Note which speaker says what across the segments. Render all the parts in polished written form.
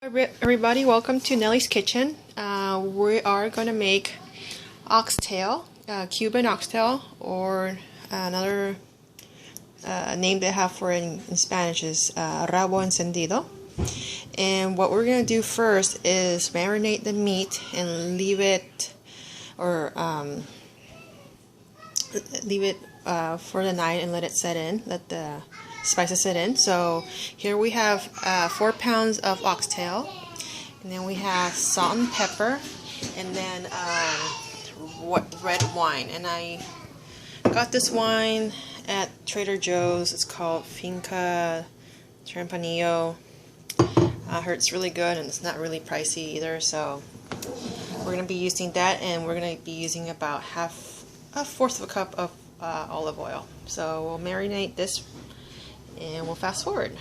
Speaker 1: Everybody, welcome to Nelly's Kitchen. We are going to make oxtail, Cuban oxtail, or another name they have for it in Spanish is Rabo Encendido. And what we're going to do first is marinate the meat and leave it for the night and let it set in, let the spices set in. So here we have 4 pounds of oxtail, and then we have salt and pepper, and then red wine. And I got this wine at Trader Joe's. It's called Finca Tempranillo. I heard it's really good and it's not really pricey either. So we're going to be using that, and we're going to be using about a fourth of a cup of olive oil. So we'll marinate this and we'll fast forward.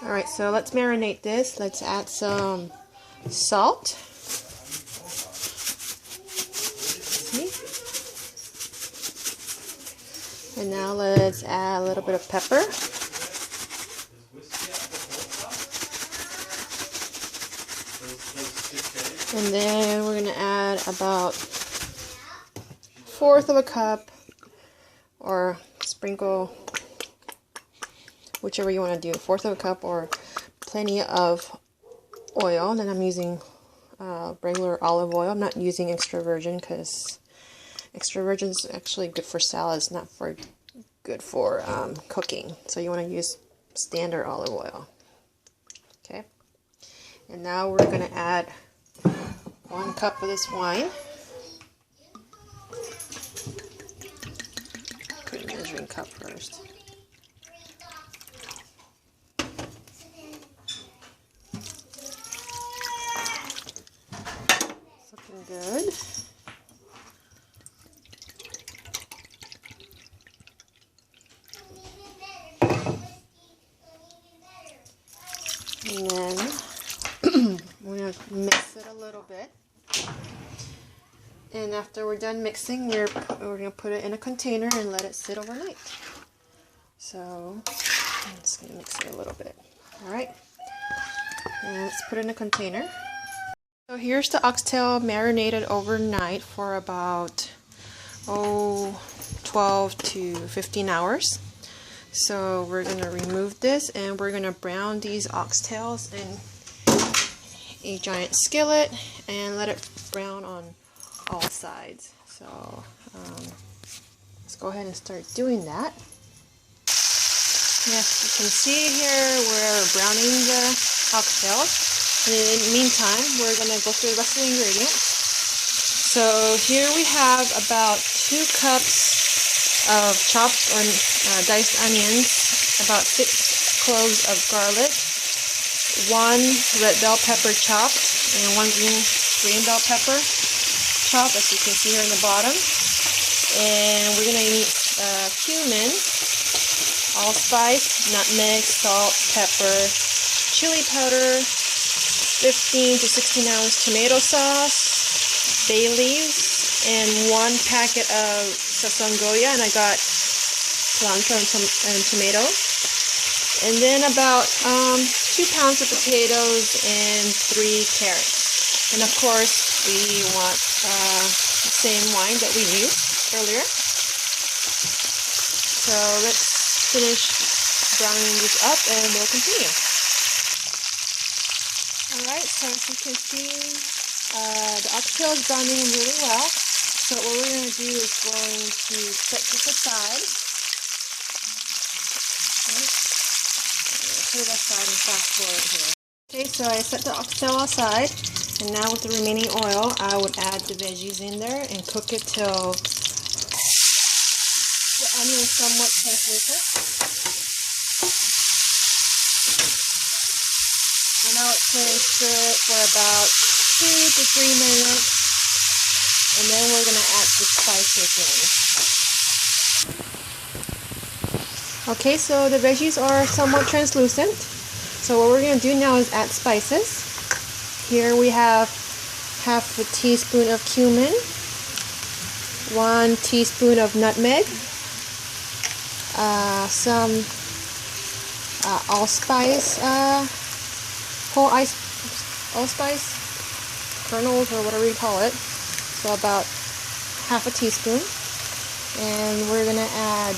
Speaker 1: Alright, so let's marinate this. Let's add some salt. See? And now let's add a little bit of pepper. And then we're going to add about 1/4 of a cup, or sprinkle, whichever you want to do, 1/4 of a cup or plenty of oil. And then I'm using regular olive oil. I'm not using extra virgin because extra virgin is actually good for salads, not good for cooking. So you want to use standard olive oil. Okay. And now we're going to add 1 cup of this wine. Put a measuring cup first. Looking good. And then we're going to mix it a little bit. And after we're done mixing, we're going to put it in a container and let it sit overnight. So I'm just going to mix it a little bit. Alright. And let's put it in a container. So here's the oxtail marinated overnight for about 12 to 15 hours. So we're going to remove this and we're going to brown these oxtails in a giant skillet and let it brown on all sides. So let's go ahead and start doing that. Yes, you can see here we're browning the oxtails. And in the meantime, we're going to go through the rest of the ingredients. So here we have about 2 cups of chopped or diced onions, about 6 cloves of garlic, 1 red bell pepper chopped, and 1 green bell pepper chopped, as you can see here in the bottom. And we're going to need cumin, allspice, nutmeg, salt, pepper, chili powder, 15 to 16 ounce tomato sauce, bay leaves, and 1 packet of sazongoya, and I got cilantro and tomato. And then about 2 pounds of potatoes and 3 carrots. And of course, we want the same wine that we used earlier. So let's finish browning these up and we'll continue. Alright, so as you can see, the oxtail is browning really well. So what we're going to do is going to set this aside. Put it aside and fast forward here. Okay, so I set the oxtail aside, and now with the remaining oil, I would add the veggies in there and cook it till the onion is somewhat translucent. And now it's going to stir it for about 2 to 3 minutes, and then we're going to add the spices in. Okay, so the veggies are somewhat translucent. So what we're going to do now is add spices. Here we have 1/2 teaspoon of cumin, 1 teaspoon of nutmeg, some allspice whole allspice kernels or whatever you call it. So about half a teaspoon. And we're gonna add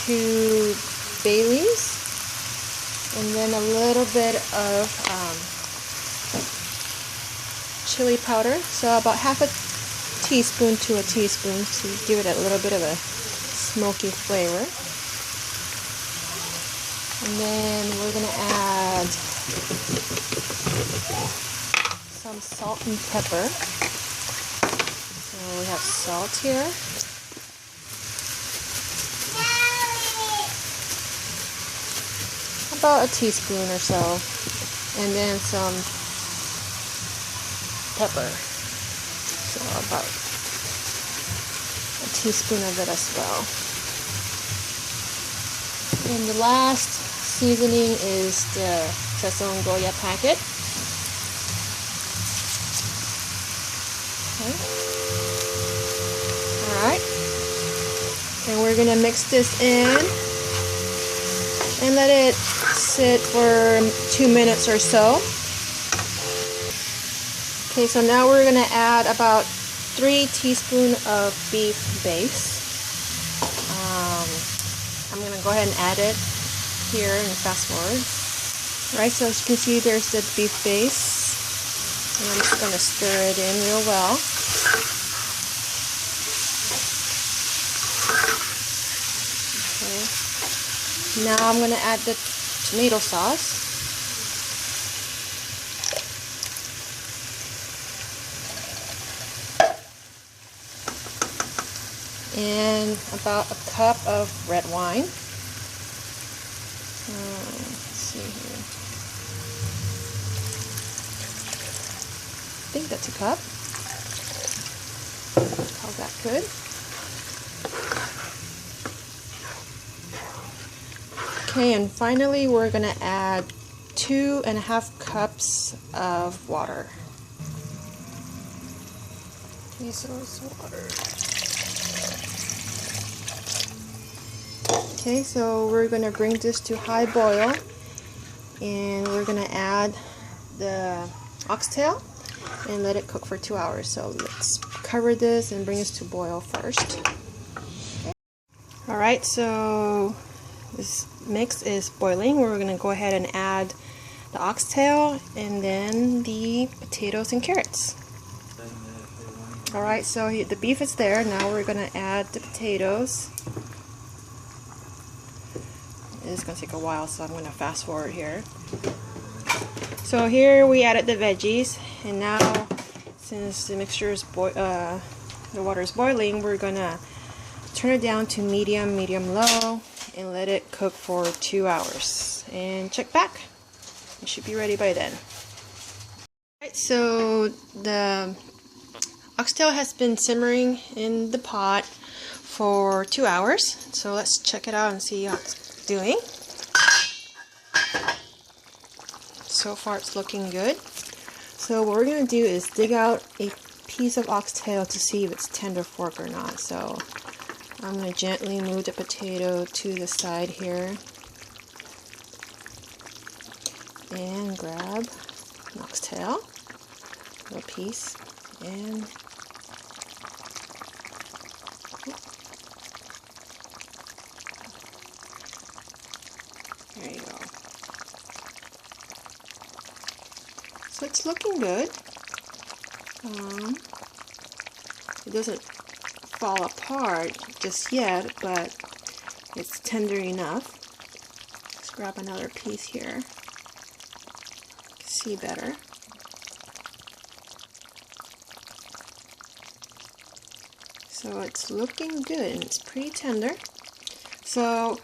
Speaker 1: 2 bay leaves, and then a little bit of chili powder. So about half a teaspoon to a teaspoon to give it a little bit of a smoky flavor. And then we're gonna add some salt and pepper. So we have salt here. About a teaspoon or so. And then some pepper. So about a teaspoon of it as well. And the last seasoning is the Sazon Goya packet. Okay. Alright. And we're going to mix this in and let it sit for 2 minutes or so. Okay, so now we're going to add about 3 teaspoons of beef base. I'm going to go ahead and add it here and fast forward. Right, so as you can see, there's the beef base. And I'm just going to stir it in real well. Okay. Now I'm going to add the tomato sauce. And about a cup of red wine. Let's see here. I think that's a cup. Call that good. Okay, and finally we're going to add 2.5 cups of water. Okay, so it's water. Okay, so we're going to bring this to high boil, and we're going to add the oxtail and let it cook for 2 hours. So let's cover this and bring this to boil first. Okay. Alright, so this mix is boiling. We're going to go ahead and add the oxtail and then the potatoes and carrots. Alright, so the beef is there. Now we're going to add the potatoes. It's going to take a while, so I'm going to fast forward here. So here we added the veggies, and now since the mixture is the water is boiling, we're going to turn it down to medium low, and let it cook for 2 hours. And check back. It should be ready by then. Alright, so the oxtail has been simmering in the pot for 2 hours. So let's check it out and see how it's doing. So far it's looking good. So what we're going to do is dig out a piece of oxtail to see if it's tender fork or not. So I'm going to gently move the potato to the side here and grab an oxtail, a little piece, and there you go. So it's looking good. It doesn't fall apart just yet, but it's tender enough. Let's grab another piece here. See better. So it's looking good and it's pretty tender. So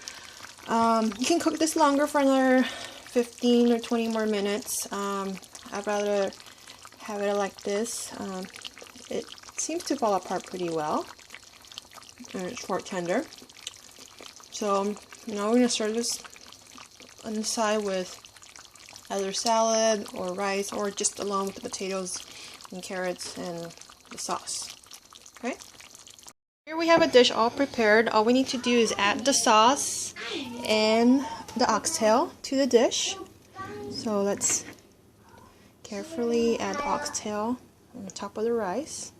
Speaker 1: you can cook this longer for another 15 or 20 more minutes. I'd rather have it like this. It seems to fall apart pretty well. And it's fork tender. So now we're going to serve this on the side with either salad or rice, or just along with the potatoes and carrots and the sauce. Okay. Here we have a dish all prepared. All we need to do is add the sauce and the oxtail to the dish. So So let's carefully add oxtail on the top of the rice.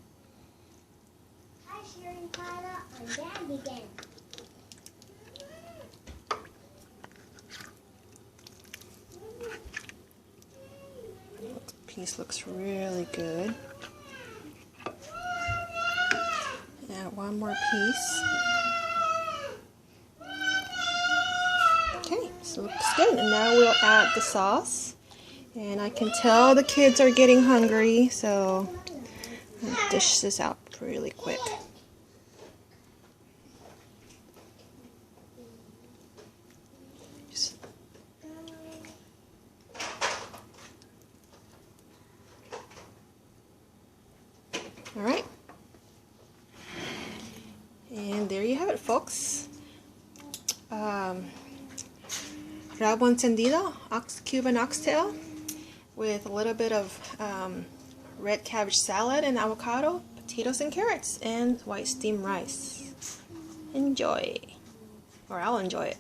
Speaker 1: This piece looks really good. Add one more piece. Okay, so it looks good. And now we'll add the sauce. And I can tell the kids are getting hungry, so I'll dish this out really quick. Alright. And there you have it, folks. Rabo Encendido, Cuban oxtail, with a little bit of red cabbage salad and avocado, potatoes and carrots, and white steamed rice. Enjoy. Or I'll enjoy it.